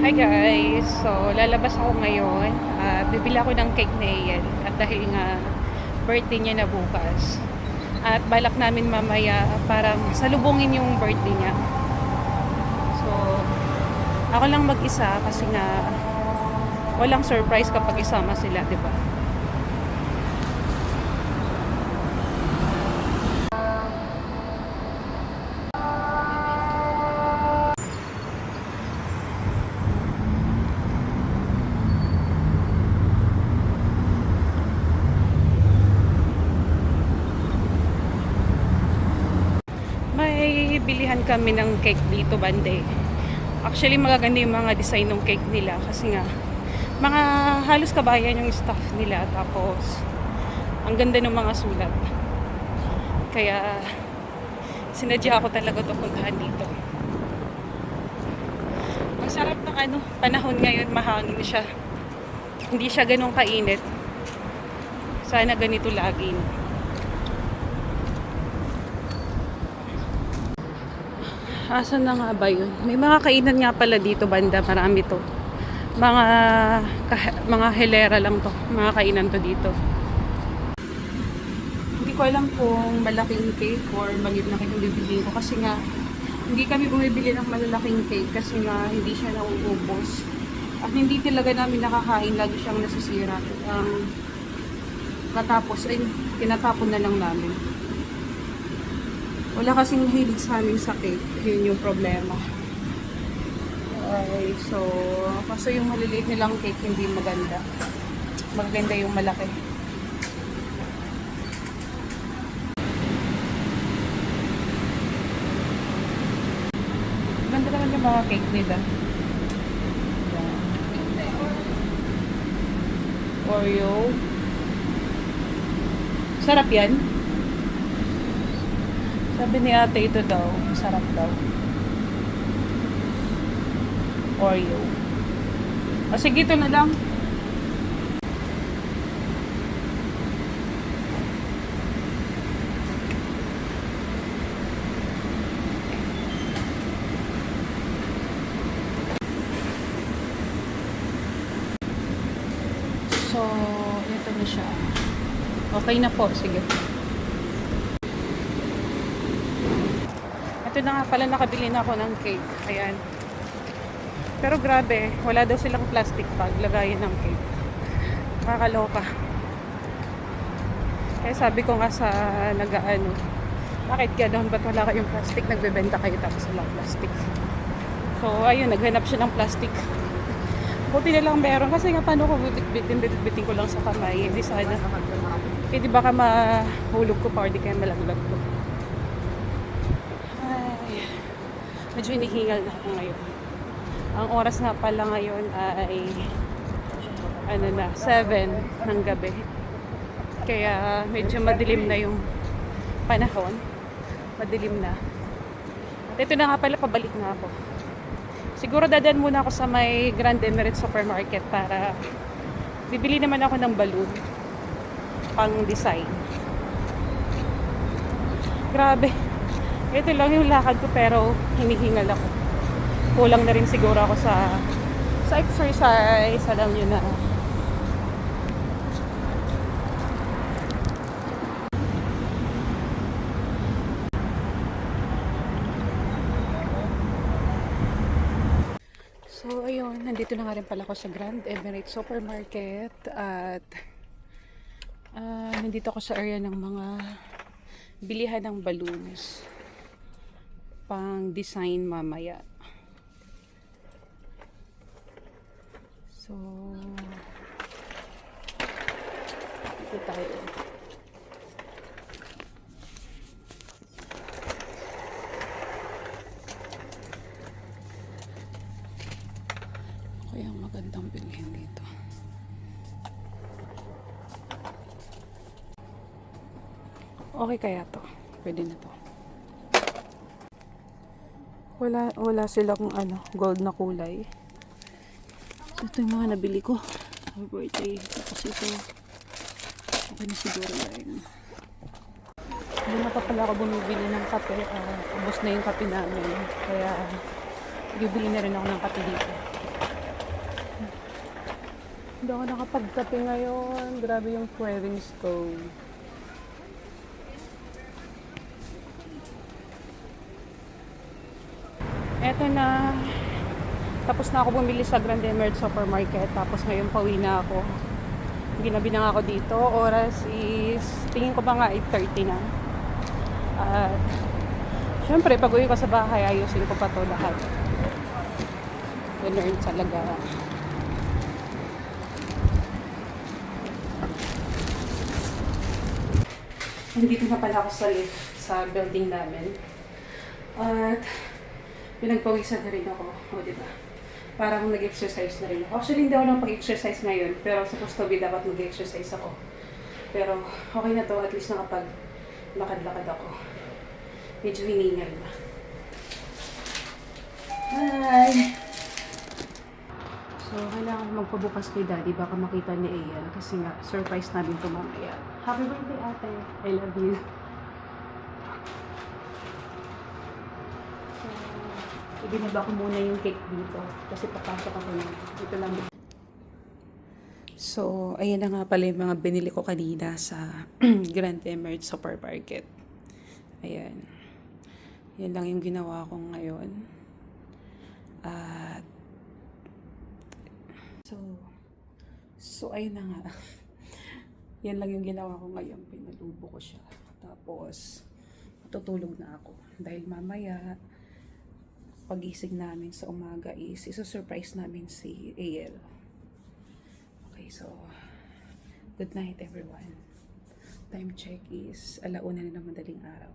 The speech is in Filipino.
Hi guys! So, lalabas ako ngayon. Bibili ako ng cake na iyan. At dahil nga birthday niya na bukas. At balak namin mamaya parang salubungin yung birthday niya. So, ako lang mag-isa kasi nga walang surprise kapag isama sila, di ba? May bilihan kami ng cake dito bande. Actually magaganda yung mga design ng cake nila kasi nga mga halos kabayan yung staff nila, tapos ang ganda ng mga sulat. Kaya sinadya ako talaga ito puntahan dito. Ang sarap ng panahon ngayon, mahangin siya. Hindi siya ganun kainit. Sana ganito lagi. Asan na nga ba yun? May mga kainan nga pala dito banda, marami to. Mga hilera lang to. Mga kainan to dito. Hindi ko alam kung malaking cake or maliit na cake yung bibiliin ko kasi nga hindi kami bumibili ng malalaking cake kasi nga hindi siya nauubos. At hindi talaga namin nakakain, lagi siyang nasisira. Katapos ay tinatapon na lang namin. Wala kasing mahilig sa amin sa cake. Yun yung problema. Okay, so kasi yung maliliit nilang cake hindi maganda. Maganda yung malaki. Ganda naman yung mga cake nila. Oreo. Sarap yan. Sabi ni ate ito daw, sarap daw. Oreo. O sige, ito na lang. So, ito na siya. Okay na po, sige. Ito na nga pala, nakabili na ako ng cake. Ayan. Pero grabe, wala daw silang plastic bag lagayan ng cake. Nakakaloka. Kaya sabi ko nga sa bakit gano'n, ba't wala kayong plastic? Nagbebenta kayo tapos walang plastic. So ayun, naghanap siya ng plastic. Buti na lang meron kasi nga paano ko bitbitin ko lang sa kamay. Hindi sana. Di baka mahulog ko pa or di kaya malaglag ko. Medyo hinihingal na ako ngayon. Ang oras nga pala ngayon ay 7 ng gabi. Kaya medyo madilim na yung panahon. Madilim na. At ito na nga pala, pabalik na ako. Siguro dadaan muna ako sa may Grand Emirates Supermarket para bibili naman ako ng balloon pang design. Grabe. Ito lang yung lakad ko pero hinihingal ako. Kulang na rin siguro ako sa exercise. Alam nyo na. So ayun, nandito na nga rin pala ako sa Grand Emirates Supermarket at nandito ako sa area ng mga bilihan ng balloons pang design mamaya. So ito tayo. Kaya magandang bilhin dito. Okay kaya to? Pwede na to. Wala silang gold na kulay. So, ito yung mga nabili ko for birthday. Tapos ito okay na siguro lang. Hindi na pa pala ako bumibili ng kape. Ubos na yung kape namin. Kaya bibili na rin ako ng kape dito. ako nakapagkape ngayon. Grabe yung cravings ko. Eto na. Tapos na ako bumili sa Grande Merch Supermarket. Tapos ngayon pauwi na ako. Ginabi na nga ako dito. Oras is, tingin ko ba nga 8:30 na. At, syempre, pag uwi ko sa bahay, ayusin ko pa to lahat. Ganun talaga. Nandito na pala ako sa lift sa building namin. At pinagpawisan na rin ako. O, diba? Parang nag-exercise na rin ako. Actually, hindi ako nakapag-exercise ngayon. Pero supposed to be dapat mag-exercise ako. Pero okay na to. At least nakapag-lakad-lakad ako. Medyo hiningal na. Hi! So, kailangan magpabukas kay Daddy. Baka makita ni Ayan. Kasi nga, surprise namin ito mamaya. Happy birthday, ate. I love you. So, ibinaba ko muna yung cake dito. Kasi papasok ako na. Dito lang. So, ayan na nga pala yung mga binili ko kanina sa Grand Emerald Supermarket. Ayan. Yan lang yung ginawa ko ngayon. At So, ayun na nga. Yan lang yung ginawa ko ngayon. Pinalubo ko siya. Tapos, matutulog na ako. Dahil mamaya, pagising namin sa umaga is, isusurprise namin si AL. Okay, so, good night everyone. Time check is 1:00 na ng madaling araw.